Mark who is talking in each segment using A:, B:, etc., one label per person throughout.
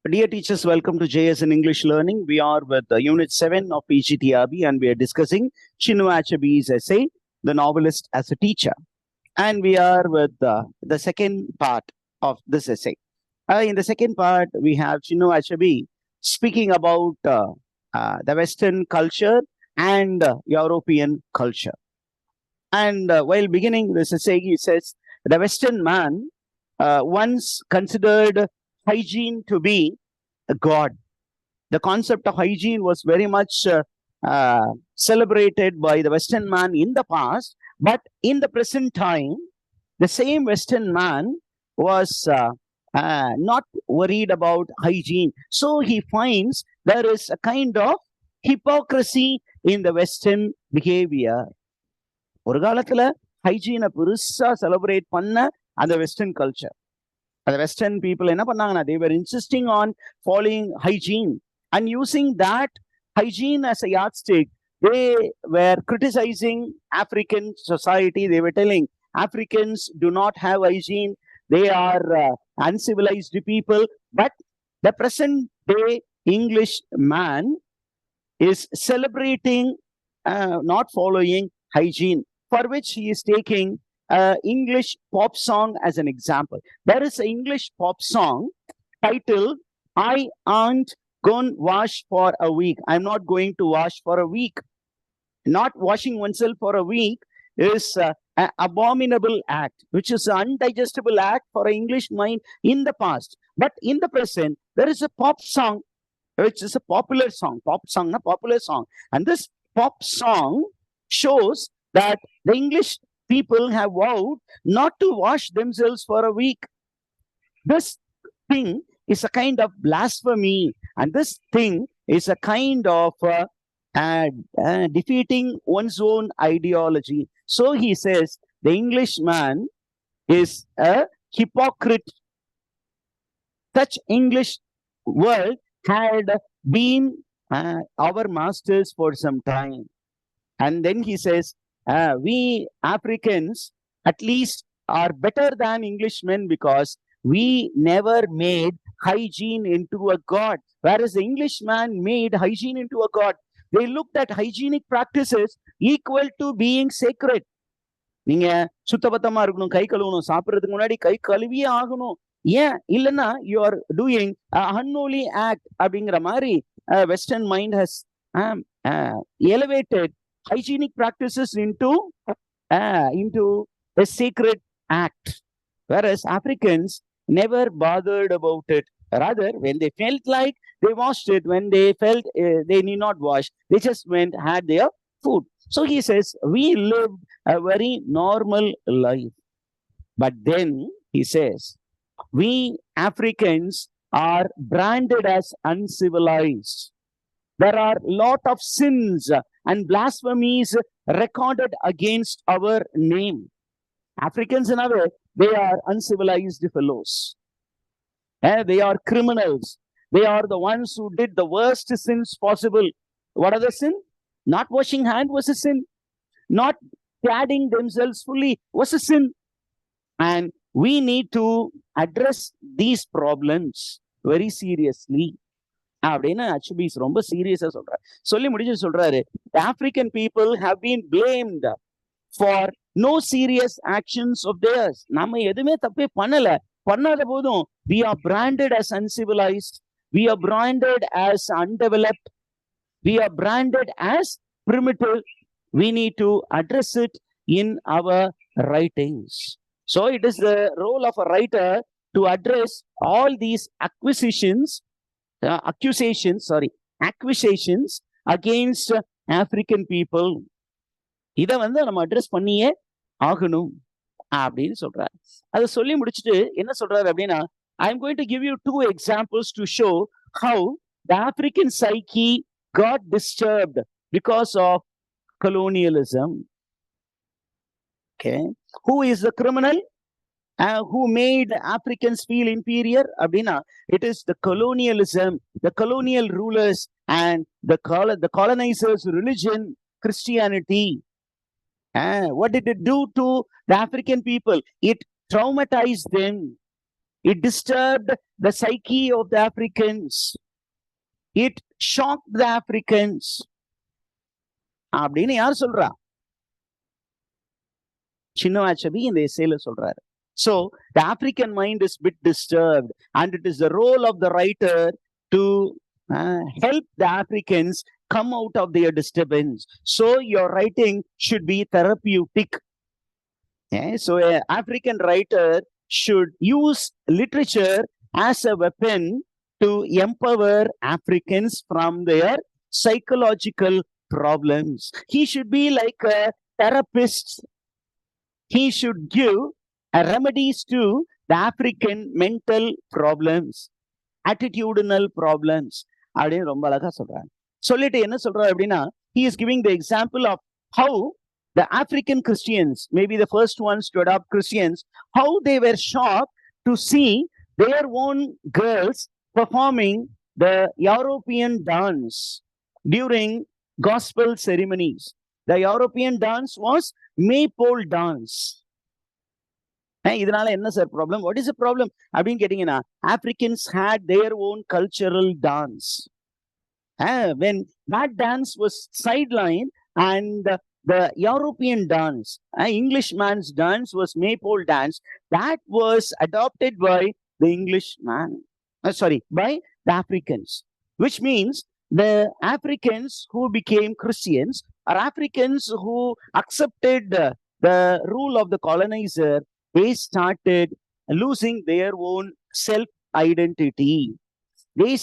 A: Dear teachers, welcome to JS in English Learning. We are with Unit 7 of PGTRB and we are discussing Chinua Achebe's essay, The Novelist as a Teacher. And we are with the second part of this essay. In the second part, we have Chinua Achebe speaking about the Western culture and European culture. And while beginning this essay, he says, the Western man once considered hygiene to be a god. The concept of hygiene was very much celebrated by the Western man in the past, but in the present time, the same Western man was not worried about hygiene. So he finds there is a kind of hypocrisy in the Western behavior. ஒரு காலத்துல ஹைஜீனை பெருசா celebrate பண்ண அந்த western culture, the Western people என்ன பண்ணாங்கன்னா, they were insisting on following hygiene and using that hygiene as a yardstick. They were criticizing African society. They were telling Africans do not have hygiene. They are uncivilized people. But the present day English man is celebrating not following hygiene, for which he is taking English pop song as an example. There is an English pop song titled, I aren't going to wash for a week. I'm not going to wash for a week. Not washing oneself for a week is an abominable act, which is an undigestible act for an English mind in the past. But in the present, there is a pop song, which is a popular song. Pop song, a popular song. And this pop song shows that the English people have vowed not to wash themselves for a week. This thing is a kind of blasphemy, and this thing is a kind of defeating one's own ideology. So he says the Englishman is a hypocrite. Such English world had been our masters for some time. And then he says, we Africans at least are better than Englishmen because we never made hygiene into a god, whereas the Englishman made hygiene into a god. They looked at hygienic practices equal to being sacred. நீங்க சுத்தபத்தமா இருக்கணும், கை கழுவணும், சாப்பிட்றதுக்கு முன்னாடி கை கழுவியே ஆகணும். ஏன் இல்லைன்னா you are doing unholy act அப்படிங்கிற மாதிரி western mind has elevated hygienic practices into a sacred act, whereas Africans never bothered about it. Rather, when they felt like they washed it, when they felt they need not wash, they just went, had their food. So he says, we lived a very normal life. But then he says, we Africans are branded as uncivilized. There are a lot of sins and blasphemies recorded against our name. Africans, in a way, they are uncivilized fellows. They are criminals. They are the ones who did the worst sins possible. What are the sin? Not washing hand was a sin. Not cladding themselves fully was a sin. And we need to address these problems very seriously. அப்படின்னு அச்சபீஸ் ரொம்ப சீரியஸா சொல்றாரு. சொல்லி முடிச்சு சொல்றாரு, African people have been blamed for no serious actions of theirs. நம்ம எதுவுமே தப்பே பண்ணாத போதும் we are branded as uncivilized, we are branded as undeveloped, we are branded as primitive. We need to address it in our writings. So it is the role of a writer to address all these accusations against African people. இத நம்ம address பண்ணியே ஆகணும் அப்படின்னு சொல்றாரு. அதை சொல்லி முடிச்சுட்டு என்ன சொல்றாரு அப்படின்னா, I am going to give you two examples to show how the African psyche got disturbed because of colonialism. Okay, who is the criminal? Who made Africans feel inferior? Abdina, it is the colonialism, the colonial rulers and the colonizers' religion, Christianity. What did it do to the African people? It traumatized them. It disturbed the psyche of the Africans. It shocked the Africans. அப்படின்னு யார் சொல்றா? Chinua-Achebe in the essay சொல்றாரு. So the African mind is bit disturbed, and it is the role of the writer to help the Africans come out of their disturbance. So your writing should be therapeutic. So an African writer should use literature as a weapon to empower Africans from their psychological problems. He should be like a therapist. He should give remedies to the African mental problems, attitudinal problems. அப்படின்னு ரொம்ப அழகா சொல்றாங்க. சொல்லிட்டு என்ன சொல்றாரு அப்படின்னா, he is giving the example of how the African Christians, maybe the first ones to adopt Christians, how they were shocked to see their own girls performing the European dance during gospel ceremonies. The European dance was maypole dance. இதனால என்ன sir problem? What is the problem அப்படின்னு கேட்டீங்கன்னா, Africans had their own cultural dance. When that dance was sidelined and the European dance, Englishman's dance was maypole dance, that was adopted by the Englishman, by the Africans, which means the Africans who became Christians or Africans who accepted the rule of the colonizer, they started losing their own self-identity. They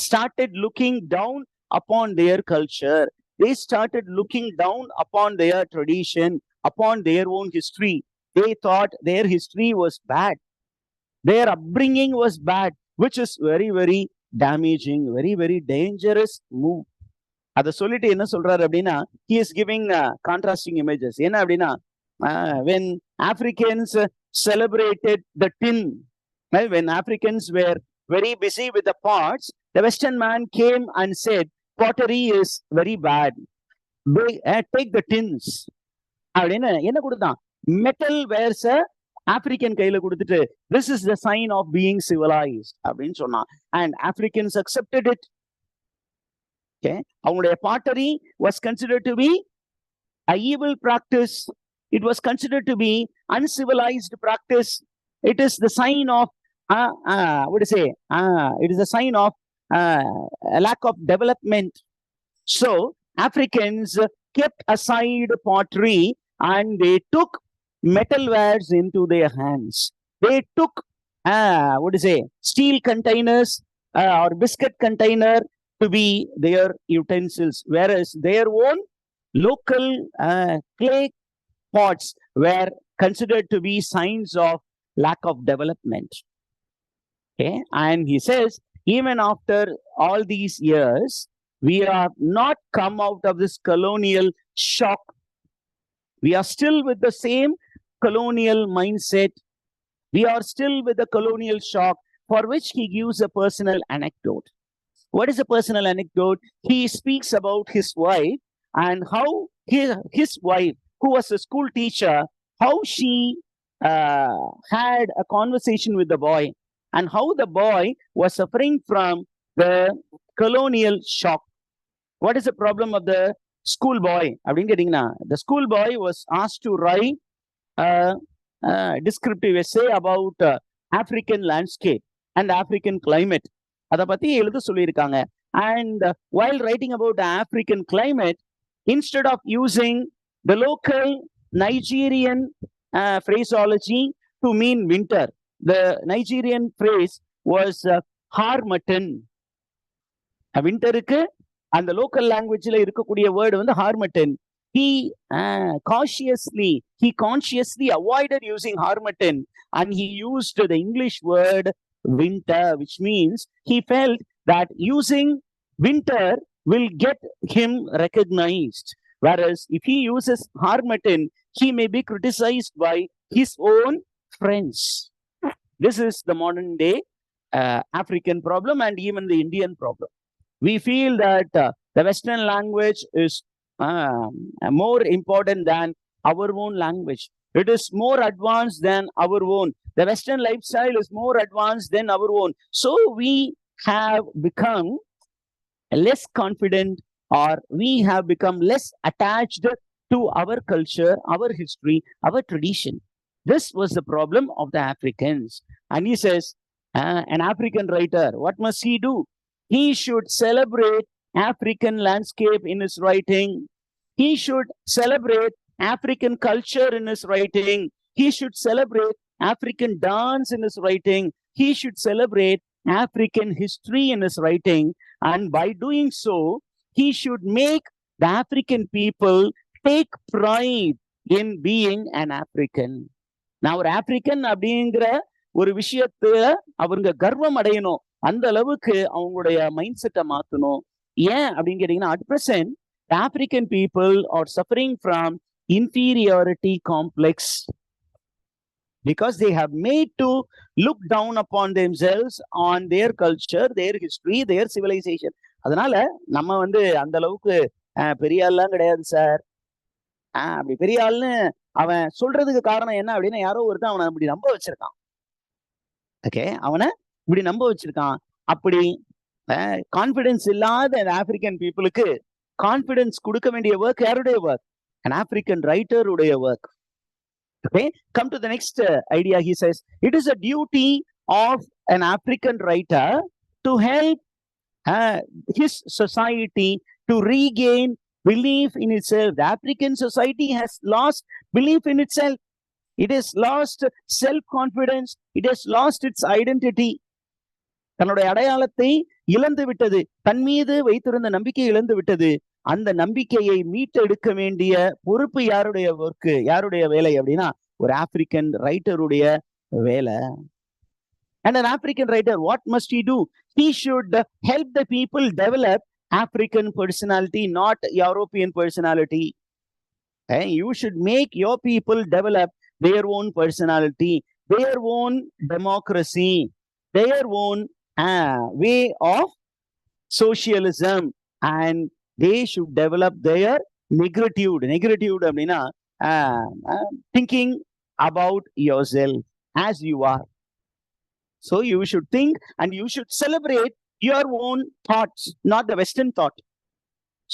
A: started looking down upon their culture. They started looking down upon their tradition, upon their own history. They thought their history was bad. Their upbringing was bad, which is very, very damaging, very, very dangerous move. அதை சொல்லிட்டு என்ன சொல்றாரு அப்படின்னா, he is giving contrasting images. என்ன அப்படின்னா, when Africans celebrated the tin, when Africans were very busy with the pots, the Western man came and said, pottery is very bad. Take the tins. அப்படின்னு என்ன கொடுத்தான்? Metal வேர்ஸ African கையில கொடுத்துட்டு, this is the sign of being civilized அப்படின்னு சொன்னான். And Africans accepted it. Okay, அவங்களுடைய pottery was considered to be an evil practice. It was considered to be uncivilized practice. It is the sign of what do you say? It is a sign of a lack of development. So Africans kept aside pottery and they took metalwares into their hands. They took what do you say? Steel containers or biscuit container to be their utensils, whereas their own local clay pots were considered to be signs of lack of development. Okay, and he says, even after all these years, we are not come out of this colonial shock. We are still with the same colonial mindset. We are still with the colonial shock, for which he gives a personal anecdote. What is a personal anecdote? He speaks about his wife and how his wife, who was a school teacher, how she had a conversation with the boy, and how the boy was suffering from the colonial shock. What is the problem of the school boy? The school boy was asked to write a descriptive essay about African landscape and African climate. அதை பத்தி எழுத சொல்லியிருக்காங்க. And while writing about the African climate, instead of using the local Nigerian phraseology to mean winter, the Nigerian phrase was harmattan. விண்டருக்கு அந்த local லாங்குவேஜ்ல இருக்கக்கூடிய word வந்து harmattan. He consciously avoided using harmattan and he used the English word winter, which means he felt that using winter will get him recognized, whereas if he uses harmattan, he may be criticized by his own friends. This is the modern day African problem and even the Indian problem. We feel that the Western language is more important than our own language. It is more advanced than our own. The Western lifestyle is more advanced than our own. So we have become less confident, or we have become less attached to our culture, our history, our tradition. This was the problem of the Africans. And he says, an African writer, what must he do? He should celebrate African landscape in his writing. He should celebrate African culture in his writing. He should celebrate African dance in his writing. He should celebrate African history in his writing. And by doing so, he should make the African people take pride in being an African. நான் ஒரு African அப்படிங்கிற ஒரு விஷயத்துல அவங்க கர்வம் அடையணும். அந்த அளவுக்கு அவங்களுடைய மைண்ட் செட்டை மாத்தணும். ஏன் அப்படின்னு கேட்டீங்கன்னா, at present African people are suffering from inferiority complex because they have made to look down upon themselves on their culture, their history, their civilization. அதனால நம்ம அந்த அளவுக்கு பெரிய ஆள்லாம் கிடையாது சார், அப்படி பெரிய ஆள்னு அவன் சொல்றதுக்கு காரணம் என்ன அப்படின்னா, யாரோ ஒருத்தன் அவனை அப்படி நம்ப வச்சிருக்கான். ஓகே, அவனை இப்படி நம்ப வச்சிருக்கான். அப்படி கான்பிடன்ஸ் இல்லாத ஆப்பிரிக்கன் பீப்புளுக்கு கான்பிடன்ஸ் கொடுக்க வேண்டிய ஒர்க் யாருடைய ஒர்க்? an African writer உடைய work. Okay, come to the next idea. He says it is a duty of an African writer to help his society to regain belief in itself. The African society has lost belief in itself. It has lost self-confidence. It has lost its identity. தன்னுடைய அடையாளத்தை இழந்து விட்டது, தன் மீது வைத்திருந்த நம்பிக்கை இழந்து விட்டது. அந்த நம்பிக்கையை மீட்டெடுக்க வேண்டிய பொறுப்பு யாருடைய ஒர்க்கு, யாருடைய வேலை அப்படின்னா, ஒரு ஆப்பிரிக்கன் ரைட்டருடைய வேலை. And an African writer, what must he do? He should help the people develop African personality, not European personality. You should make your people develop their own personality, their own democracy, their own way of socialism, and they should develop their negritude. Negritude அப்படின்னா thinking about yourself as you are. So you should think and you should celebrate your own thoughts, not the Western thought.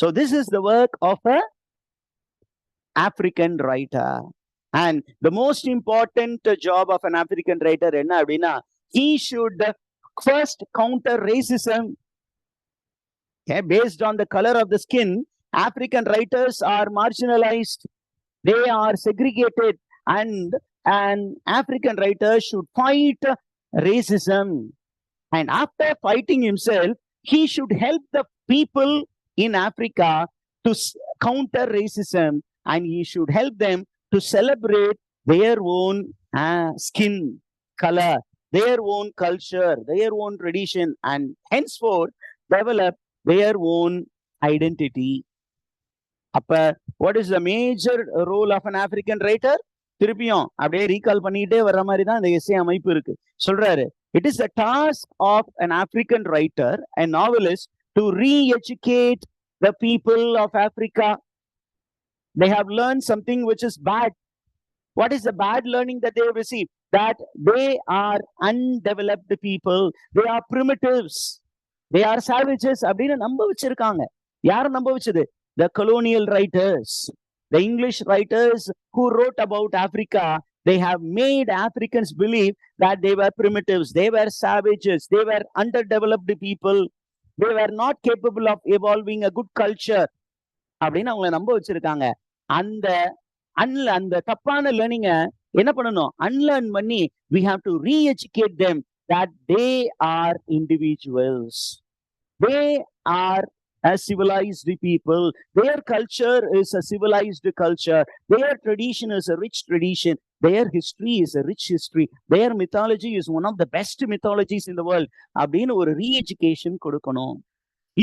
A: So this is the work of a African writer. And the most important job of an African writer என்ன அப்படின்னா, he should first counter racism. Okay, based on the color of the skin, African writers are marginalized. They are segregated, and an African writer should fight racism. And after fighting himself, he should help the people in Africa to counter racism, and he should help them to celebrate their own skin color, their own culture, their own tradition, and henceforth develop their own identity. அப்ப what is the major role of an African writer? திருப்பியும் அப்படியே recall பண்ணிட்டே வர்ற மாதிரி தான் இந்த S A அமைப்பு இருக்கு. சொல்றாரு, it is the task of an African writer, a novelist, to re-educate the people of Africa. They have learned something which is bad. What is the bad learning that they have received? That they are undeveloped people. They are primitives. They are savages அப்படின்னு நம்ப வச்சிருக்காங்க. யார நம்ப வச்சது? The colonial writers, the English writers who wrote about Africa. They have made Africans believe that they were primitives, they were savages, they were underdeveloped people, they were not capable of evolving a good culture அப்படின்னு அவங்களை நம்ப வச்சிருக்காங்க. அந்த தப்பான லேர்னிங்க என்ன பண்ணணும்? Unlearn பண்ணி we have to re-educate them that they are individuals. They are a civilized people. Their culture is a civilized culture. Their tradition is a rich tradition. Their history is a rich history. Their mythology is one of the best mythologies in the world. அப்படின்னு ஒரு re-education கொடுக்கணும்.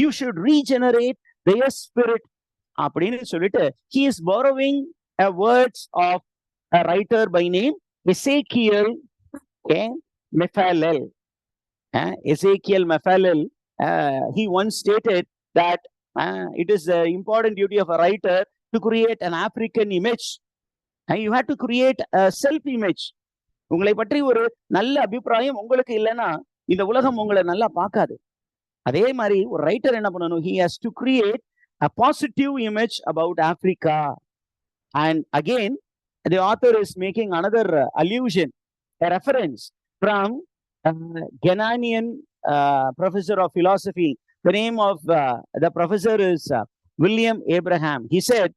A: You should regenerate their spirit அப்படின்னு சொல்லிட்டு he is borrowing words of a writer by name Ezekiel Mephalel. Ezekiel Mephalel, he once stated that it is the important duty of a writer to create an African image. You have to create a self-image. உங்களை பற்றி ஒரு நல்ல அபிப்பிராயம் உங்களுக்கு இல்லைன்னா இந்த உலகம் உங்களை நல்லா பார்க்காது. அதே மாதிரி ஒரு ரைட்டர் என்ன பண்ணணும்? He has to create a positive image about Africa. And again, the author is making another allusion, a reference from Ghanaian professor of philosophy. The name of the professor is William Abraham. He said,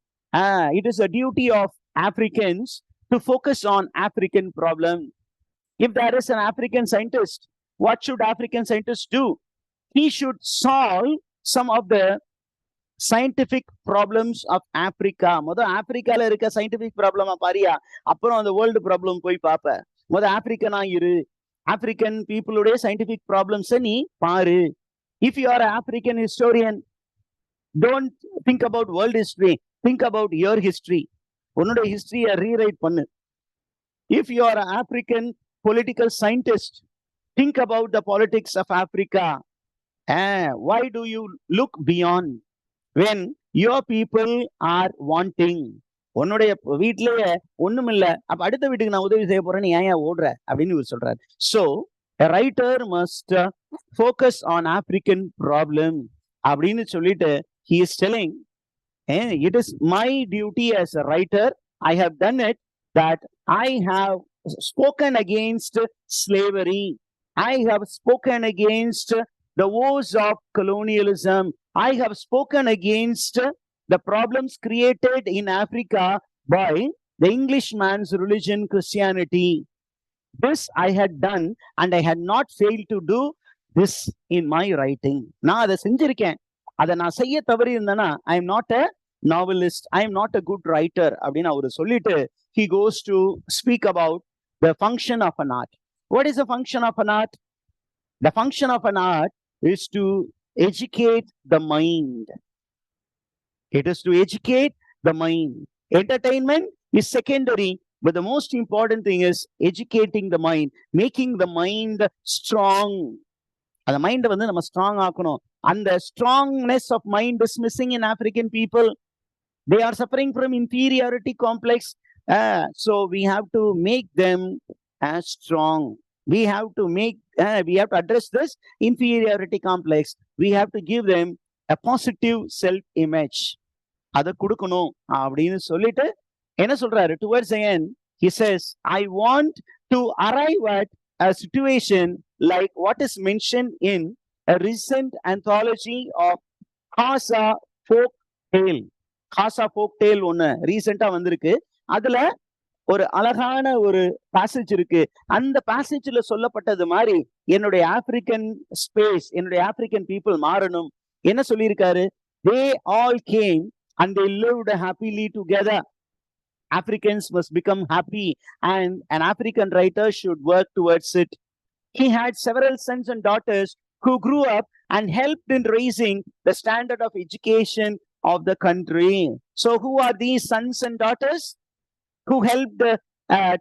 A: it is a duty of Africans to focus on African problem. If there is an African scientist, what should African scientists do? He should solve some of the scientific problems of Africa. முதல் ஆப்பிரிக்கால இருக்க scientific ப்ராப்ளமா பாரியா, அப்புறம் அந்த world problem போய் பார்ப்ப. முதல் ஆப்பிரிக்கனா இரு, ஆப்பிரிக்கன் பீப்புளுடைய சயின்டிபிக் ப்ராப்ளம்ஸ் நீ பாரு. If you are an African historian, don't think about world history, think about your history. உன்னுடைய ஹிஸ்டரியை ரீரைட் பண்ணு. If you are an African political scientist, think about the politics of Africa. Why do you look beyond when your people are wanting? உன்னுடைய வீட்டிலேயே ஒண்ணும் இல்ல, அப்ப அடுத்த வீட்டுக்கு நான் உதவி செய்ய போறேன்னு ஏன் ஓடுற அப்படின்னு இவர் சொல்றாரு. So a writer must focus on African problem அப்படின்னு சொல்லிட்டு he is telling, it is my duty as a writer, I have done it, that I have spoken against slavery, I have spoken against the woes of colonialism, I have spoken against the problems created in Africa by the Englishman's religion, Christianity. This I had done and I had not failed to do this in my writing. நான் அதை செஞ்சிருக்கேன், அதை நான் செய்ய தவறி இருந்தேன்னா I am not a novelist, I am not a good writer அப்படின்னு அவரு சொல்லிட்டு he goes to speak about the function of an art. What is the function of an art? The function of an art is to educate the mind. It is to educate the mind. Entertainment is secondary, but the most important thing is educating the mind, making the mind strong. அந்த மைண்டை வந்து நம்ம strong ஆக்கணும். அந்த strongness of mind is missing in African people. They are suffering from inferiority complex. So we have to make them strong. We have to address this inferiority complex. We have to give them a positive self-image. அதை கொடுக்கணும் அப்படின்னு சொல்லிட்டு என்ன சொல்றாரு? Towards the end, he says, I want to arrive at a situation like what is mentioned in a recent anthology of Xhosa folk tale. Xhosa folk tale ஒண்ணு ரீசெண்டா வந்திருக்கு. அதுல ஒரு அழகான ஒரு பேசேஜ் இருக்கு. அந்த பேசேஜ்ல சொல்லப்பட்டது மாதிரி என்னுடைய ஆப்பிரிக்கன் ஸ்பேஸ், என்னுடைய ஆப்பிரிக்கன் பீப்புள் மாறணும். என்ன சொல்லியிருக்காரு? They all came and they lived happily together. Africans must become happy and an African writer should work towards it. He had several sons and daughters who grew up and helped in raising the standard of education of the country. So who are these sons and daughters who helped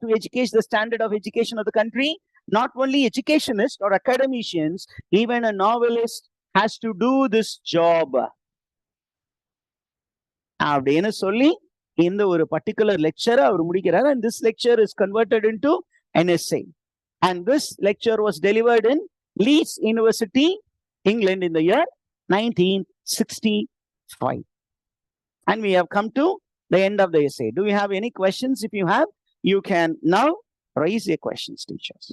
A: to educate the standard of education of the country? Not only educationists or academicians, even a novelist has to do this job. அப்படின்னு சொல்லி இந்த ஒரு particular லெக்சரை அவர் முடிக்கிறார். And this lecture is converted into an essay. And this lecture was delivered in Leeds University, England in the year 1965. And we have come to the end of the essay. Do you have any questions? If you have, you can now raise your questions, teachers.